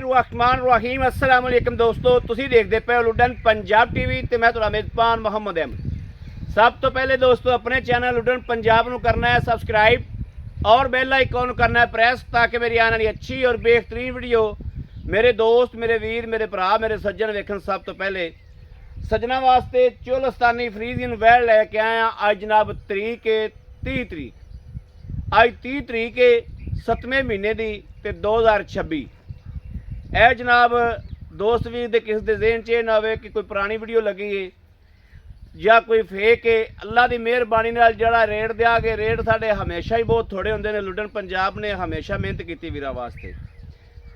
बिस्मिल्लाहिर्रहमानिर्रहीम अस्सलाम वालेकुम दोस्तों, तुसी देखते पे हो लुडन पंजाब टीवी ते मैं तुहाडा मेज़बान मुहम्मद अहमद। सब तो पहले दोस्तों अपने चैनल लुडन पंजाब नूं करना है सबसक्राइब और बेल आइकॉन करना है प्रेस, ताकि मेरी आने वाली अच्छी और बेहतरीन वीडियो मेरे दोस्त, मेरे वीर, मेरे भरा, मेरे सज्जन वेखन। सब तो पहले सज्जना वास्ते चोलस्तानी फ्रीजियन वैल लैके आया। अज जनाब तरीक है 30 तरीक, अज 30 तरीक है 7वें महीने की 2026। ए जनाब दोस्त वीर दे किस दे ज़हन च ना होवे कि कोई पुरानी वीडियो लगी है या कोई फेक है। अल्लाह की मेहरबानी नाल जिहड़ा रेट दिया गया, रेट साढ़े हमेशा ही बहुत थोड़े होंदे ने। लुडन पंजाब ने हमेशा मेहनत की वीरां वास्ते।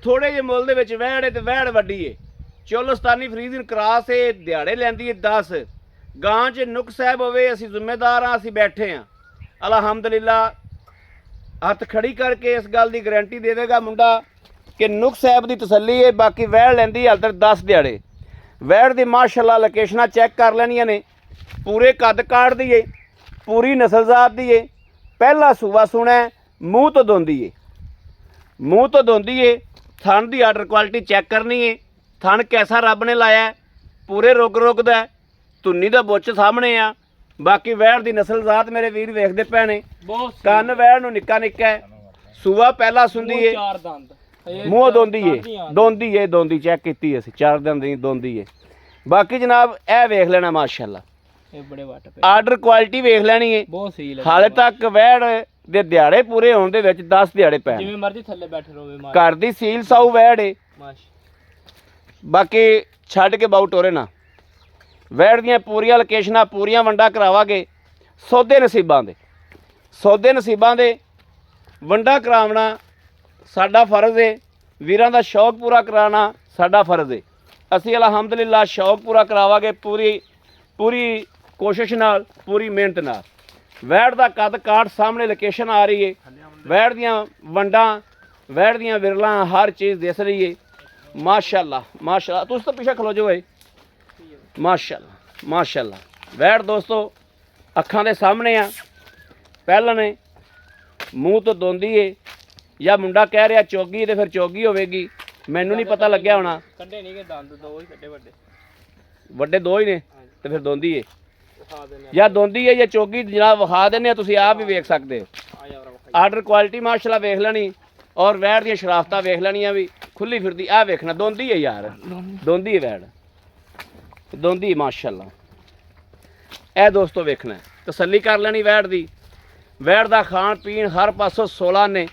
थोड़े जे मुल दे विच वैड़ है ते वैड़ वड्डी है। चोलस्तानी फ्रीजियन क्रॉस है, दिहाड़े लैंदी है 10। गां च नुक्स साहब होवे, असीं जिम्मेदार हाँ, असीं बैठे हाँ अलहमदुलिल्लाह। हथ खड़ी करके इस गल की गारंटी देवेगा मुंडा कि नुक्स साहब की तसली है। बाकी वैड़ लैंदी हाल तक 10 दिहाड़े। वैड़ की माशाअल्लाह लोकेशनां चैक कर लैनियां ने। पूरे कद काट दी है, पूरी नस्लजात दी है। पहला सूबा सुना है, मूँह तो दोंदी है, मूँह तो दोंदी है। थन की आर्डर क्वालिटी चैक करनी है। थन कैसा रब ने लाया है, पूरे रुग रुगदा है, धुन्नी का बुच्च सामने आ। बाकी वैड़ की नस्लजात मेरे वीर वेखते पे ने। कन वैड़ नूं निक्का निक्का है। सूआ पहला सुंदी है, मूँह दोंदी है, दोंदी चैक की असीं 4 दिन दी दोंदी है। बाकी जनाब ए वेख लेना माशाअल्लाह, आर्डर क्वालिटी वेख लैनी है। हाले तक वैड़ दे दिहाड़े पूरे होने दे विच 10 दिहाड़े पै, जिवें मर्जी थल्ले बैठे रहो। घर दी सील साऊ वैड़ है। बाकी छड्ड के बाऊ टोरे ना। वैड़ दियां पूरियां लोकेशनां, पूरियां वंडा करावांगे। सौदे नसीबां दे वंडा करावना साडा फर्ज है। वीरां दा शौक पूरा कराना साडा फर्ज है। असीं अलहमदुलिल्लाह शौक पूरा करावांगे, पूरी कोशिश नाल, पूरी मेहनत नाल। वैड़ दा कद काठ सामने लोकेशन आ रही है। वैड़ दियां वंडा, वैड़ दियां विरलां, हर चीज़ दिस रही है। माशाअल्लाह माशाअल्लाह। तुस तो पीछे खलो जो है। माशाअल्लाह माशाअल्लाह। वैड़ दोस्तों अखां दे सामने आ। पहला ने मूँह तो दोंदी है, या मुंडा कह रहा चौगी तो फिर चौगी होगी। मैनू नहीं पता लग्या होना। वड्डे दो ही ने तो फिर दोंदी है, या दोंदी है या चौगी। जनाब विखा देने, तुसीं आप भी वेख सकते हो। आर्डर क्वालिटी माशाअल्लाह वेख लैनी और वैड़ दी शराफतां वेख लैनियां भी। खुली फिरदी आ वेखना, दोंदी है यार, दोंदी है वैड़, दोंदी है माशाअल्लाह। ए दोस्तों वेखना, तसल्ली कर लैनी वैड़ दी। वैड़ दा खाण पीण हर पासों 16 ने।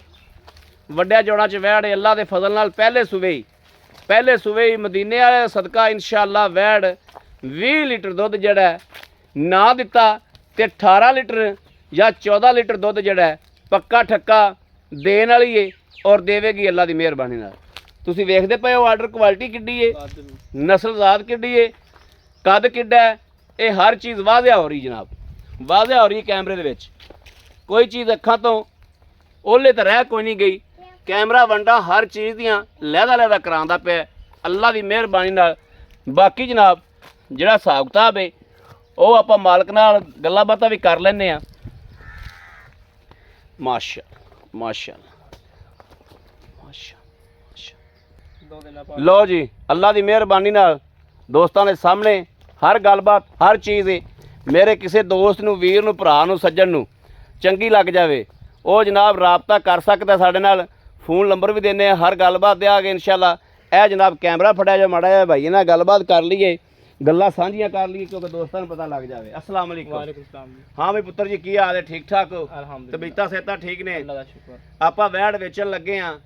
वड्डिया जोड़ा च वैड़ है। अल्लाह के फजल नाल पहले सूबे ही मदीने वाले सदका इंशाअल्लाह वैड़ 20 लीटर दुध जिहड़ा ना दिता ते 18 लीटर या 14 लीटर दुध जिहड़ा पक्का ठक्का देण वाली है और देवेगी अल्लाह की मेहरबानी नाल। तुसीं वेखदे पए हो आर्डर क्वालिटी किड्डी है, नस्लजात किड्डी है, कद किड्डा है। ये हर चीज़ वाज़िया हो रही जनाब, वाज़िया हो रही कैमरे दे विच। कोई चीज़ अखां तो ओले तो रह कोई नहीं गई। कैमरा वंडा हर चीज़ दियां लैदा करांदा पिया अल्लाह की मेहरबानी नाल। बाकी जनाब जिहड़ा हिसाब किताब है वो आपां मालक नाल गल्लां बातां भी कर लैंदे आ। माशाअल्लाह माशाअल्लाह। लो जी अल्लाह की मेहरबानी नाल दोस्तां दे सामने हर गलबात, हर चीज़ है। मेरे किसी दोस्त नूं, वीर नूं, भरा नूं, सज्जन नूं चंगी लग जाए वो जनाब राबता कर सकता साडे नाल। फोन नंबर भी देने, हर गलबात देंगे इंशाअल्लाह। ए जनाब कैमरा फड़िया जा माड़ा जा भाई ना, गलबात कर लीए, गल्लां साझियां कर लीए, क्योंकि दोस्तों पता लग जाए। अस्सलाम वालेकुम। हाँ भाई पुत्र जी की हाल है? ठीक ठाक हो? तबीयतां सेहतां ठीक ने? आपां वैड़ वेचण लगे हाँ।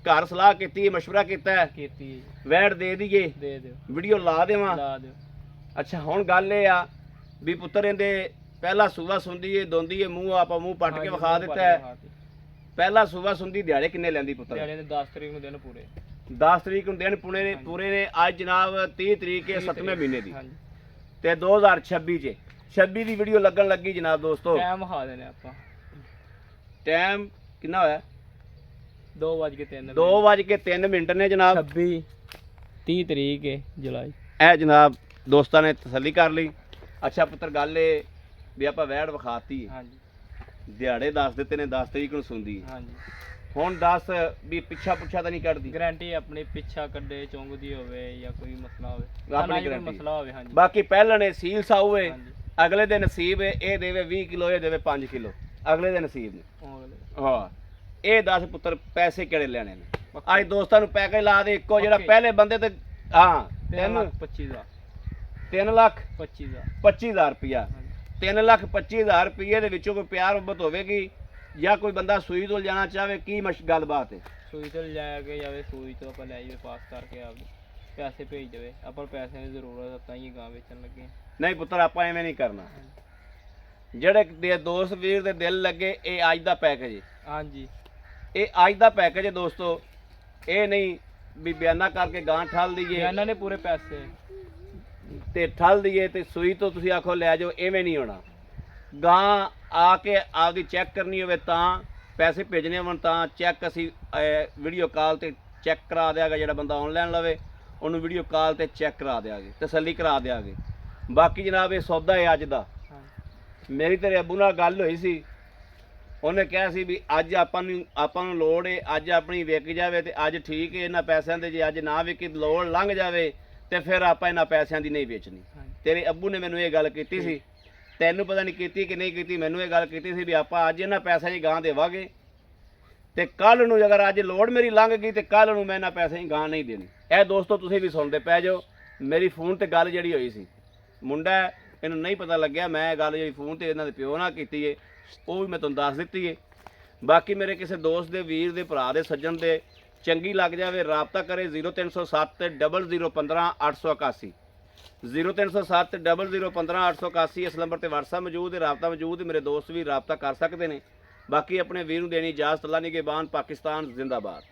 घर सलाह की, मशवरा किया, वैड़ दे दीए, वीडियो ला देवां। अच्छा हुण गल ये आ भी पुत्र इहदे पहला सूबा सुंदी है, दोंदी है, मूँह आप मूँह पट के विखा दिता है। पहला सूबा सुंदी दिहाड़े किन्ने लैंदी पुत्र? 10 तरीक नूं दिन पूरे, 10 तरीक नूं दिन पूरे ने। अज जनाब 30 तरीक है 7वें महीने की ते 2026 26 की वीडियो लगन लगी जनाब। दोस्तों टाइम विखा देने आपां। टाइम कितना होया? 2:03 ने जनाब। 30 तरीक है जुलाई। ए जनाब दोस्तों ने तसली कर ली। अच्छा पुत्र गल भी आप वैड़ विखाती है, दिहाड़े 10 दिते ने, 10 तरीक नूं सुंदी है। ਹੁਣ ਦੱਸ ਵੀ ਪਿੱਛਾ ਪੁੱਛਾ ਤਾਂ ਨਹੀਂ ਕੱਢਦੀ? ਗਾਰੰਟੀ ਆਪਣੀ ਪਿੱਛਾ ਕੱਢੇ ਚੁੰਗਦੀ ਹੋਵੇ ਜਾਂ ਕੋਈ ਮਸਲਾ ਹੋਵੇ, ਆਪਣੀ ਕੋਈ guarantee। ਮਸਲਾ ਹੋਵੇ। ਹਾਂਜੀ ਬਾਕੀ ਪਹਿਲਾਂ ਨੇ ਸੀਲ ਸਾਊ ਹੈ, ਹਾਂਜੀ ਅਗਲੇ ਦੇ ਨਸੀਬ ਹੈ ਇਹ ਦੇਵੇ 20 ਕਿਲੋ, ਇਹ ਦੇਵੇ 5 ਕਿਲੋ, ਅਗਲੇ ਦੇ ਨਸੀਬ ਨੇ। ਉਹ ਅਗਲੇ ਹਾਂ ਇਹ ਦੱਸ ਪੁੱਤਰ ਪੈਸੇ ਕਿਹੜੇ ਲੈਣੇ ਨੇ? ਅੱਜ ਦੋਸਤਾਂ ਨੂੰ ਪੈਕੇਜ ਲਾ ਦੇ ਇੱਕੋ, ਜਿਹੜਾ ਪੱਕੇ। ਪਹਿਲੇ ਬੰਦੇ ਤੇ ਹਾਂ 3,25,000 ਦਾ 3,25,000 ਰੁਪਇਆ। ਹਾਂਜੀ 3,25,000 ਰੁਪਏ ਦੇ ਵਿੱਚੋਂ ਕੋਈ ਪਿਆਰ ਮੁਹੱਬਤ ਹੋਵੇਗੀ ਜਾਂ ਕੋਈ ਬੰਦਾ ਸੂਈ ਤੋਂ ਜਾਣਾ ਚਾਹਵੇ, ਕੀ ਗੱਲਬਾਤ ਹੈ? ਸੂਈ ਤੋਂ ਲੈ ਕੇ ਜਾਵੇ, ਸੂਈ ਤੋਂ ਆਪਾਂ ਲੈ ਜਾਵੇ, ਪਾਸ ਕਰਕੇ ਆਪਦੇ ਪੈਸੇ ਭੇਜ ਦੇਵੇ। ਆਪਾਂ ਪੈਸਿਆਂ ਦੀ ਜ਼ਰੂਰਤ ਹੈ ਤਾਂ ਹੀ ਗਾਂ ਵੇਚਣ ਲੱਗੇ ਹਾਂ। ਨਹੀਂ ਪੁੱਤਰ ਆਪਾਂ ਐਵੇਂ ਨਹੀਂ ਕਰਨਾ। ਜਿਹੜੇ ਦੇ ਦੋਸਤ ਵੀਰ ਦੇ ਦਿਲ ਲੱਗੇ, ਇਹ ਅੱਜ ਦਾ ਪੈਕੇਜ ਹੈ। ਹਾਂਜੀ ਇਹ ਅੱਜ ਦਾ ਪੈਕੇਜ ਹੈ ਦੋਸਤੋ, ਇਹ ਨਹੀਂ ਵੀ ਬਿਆਨਾ ਕਰਕੇ ਗਾਂ ਠੱਲ ਦਈਏ ਇਹਨਾਂ ਨੇ ਪੂਰੇ ਪੈਸੇ ਤੇ ਠੱਲ ਦਈਏ ਤੇ ਸੂਈ ਤੋਂ ਤੁਸੀਂ ਆਖੋ ਲੈ ਜਾਓ, ਐਵੇਂ ਨਹੀਂ ਹੋਣਾ। ਗਾਂ ਆ ਕੇ ਆਪਦੀ ਚੈੱਕ ਕਰਨੀ ਹੋਵੇ ਤਾਂ ਪੈਸੇ ਭੇਜਣੇ ਹੋਣ ਤਾਂ ਚੈੱਕ ਅਸੀਂ ਵੀਡੀਓ ਕਾਲ ਤੇ ਚੈੱਕ ਕਰਾ ਦਿਆਂਗੇ। ਜਿਹੜਾ ਬੰਦਾ ਆਨਲਾਈਨ ਲਵੇ ਉਹਨੂੰ ਵੀਡੀਓ ਕਾਲ ਤੇ ਚੈੱਕ ਕਰਾ ਦਿਆਂਗੇ, ਤਸੱਲੀ ਕਰਾ ਦਿਆਂਗੇ। ਬਾਕੀ ਜਨਾਬ ਇਹ ਸੌਦਾ ਹੈ ਅੱਜ ਦਾ। ਹਾਂਜੀ ਮੇਰੀ ਤੇਰੇ ਅੱਬੂ ਨਾਲ ਗੱਲ ਹੋਈ ਸੀ, ਉਹਨੇ ਕਿਹਾ ਸੀ ਵੀ ਅੱਜ ਆਪਾਂ ਨੂੰ ਲੋੜ ਏ, ਅੱਜ ਆਪਣੀ ਵਿਕ ਜਾਵੇ ਤੇ ਅੱਜ ਠੀਕ ਏ ਇਹਨਾਂ ਪੈਸਿਆਂ ਦੇ, ਜੇ ਅੱਜ ਨਾ ਵਿਕੀ ਲੋੜ ਲੰਘ ਜਾਵੇ ਤੇ ਫਿਰ ਆਪਾਂ ਇਹਨਾਂ ਪੈਸਿਆਂ ਦੀ ਨਹੀਂ ਵੇਚਣੀ। ਹਾਂਜੀ ਤੇਰੇ ਅੱਬੂ ਨੇ ਮੈਨੂੰ ਇਹ ਗੱਲ ਕੀਤੀ ਸੀ, ਤੈਨੂੰ ਪਤਾ ਨਹੀਂ ਕੀਤੀ ਕਿ ਨਹੀਂ ਕੀਤੀ, ਮੈਨੂੰ ਇਹ ਗੱਲ ਕੀਤੀ ਸੀ ਵੀ ਆਪਾਂ ਅੱਜ ਇਹਨਾਂ ਪੈਸਿਆਂ ਦੀ ਗਾਂ ਦੇਵਾਂਗੇ ਤੇ ਕੱਲ ਨੂੰ ਅਗਰ ਅੱਜ ਲੋੜ ਮੇਰੀ ਲੰਘ ਗਈ ਤੇ ਕੱਲ ਨੂੰ ਮੈਂ ਇਹਨਾਂ ਪੈਸਿਆਂ ਦੀ ਗਾਂ ਨਹੀਂ ਦੇਣੀ। ਇਹ ਦੋਸਤੋ ਤੁਸੀਂ ਵੀ ਸੁਣਦੇ ਪੈ ਜਾਓ। ਮੇਰੀ ਫੋਨ ਤੇ ਗੱਲ ਜਿਹੜੀ ਹੋਈ ਸੀ, ਮੁੰਡਾ ਇਹਨੂੰ ਨਹੀਂ ਪਤਾ ਲੱਗਿਆ, ਮੈਂ ਇਹ ਗੱਲ ਜਿਹੜੀ ਫੋਨ ਤੇ ਇਹਨਾਂ ਦੇ ਪਿਓ ਨਾਲ ਕੀਤੀ ਏ ਉਹ ਵੀ ਮੈਂ ਤੁਹਾਨੂੰ ਦੱਸ ਦਿੱਤੀ ਏ। ਬਾਕੀ ਮੇਰੇ ਕਿਸੇ ਦੋਸਤ ਦੇ, ਵੀਰ ਦੇ, ਭਰਾ ਦੇ, ਸੱਜਣ ਦੇ ਚੰਗੀ ਲੱਗ ਜਾਵੇ ਰਾਬਤਾ ਕਰੇ 0307 0015 881 0307 0015 881। ਇਸ ਨੰਬਰ ਤੇ WhatsApp ਮੌਜੂਦ ਹੈ, ਰਾਬਤਾ ਮੌਜੂਦ ਹੈ। ਮੇਰੇ ਦੋਸਤ ਵੀ ਰਾਬਤਾ ਕਰ ਸਕਦੇ ਨੇ। ਬਾਕੀ ਆਪਣੇ ਵੀਰ ਨੂੰ ਦੇਣੀ ਇਜਾਜ਼ਤ। ਅੱਲਾ ਨਿਗਹਿਬਾਨ। ਪਾਕਿਸਤਾਨ ਜ਼ਿੰਦਾਬਾਦ।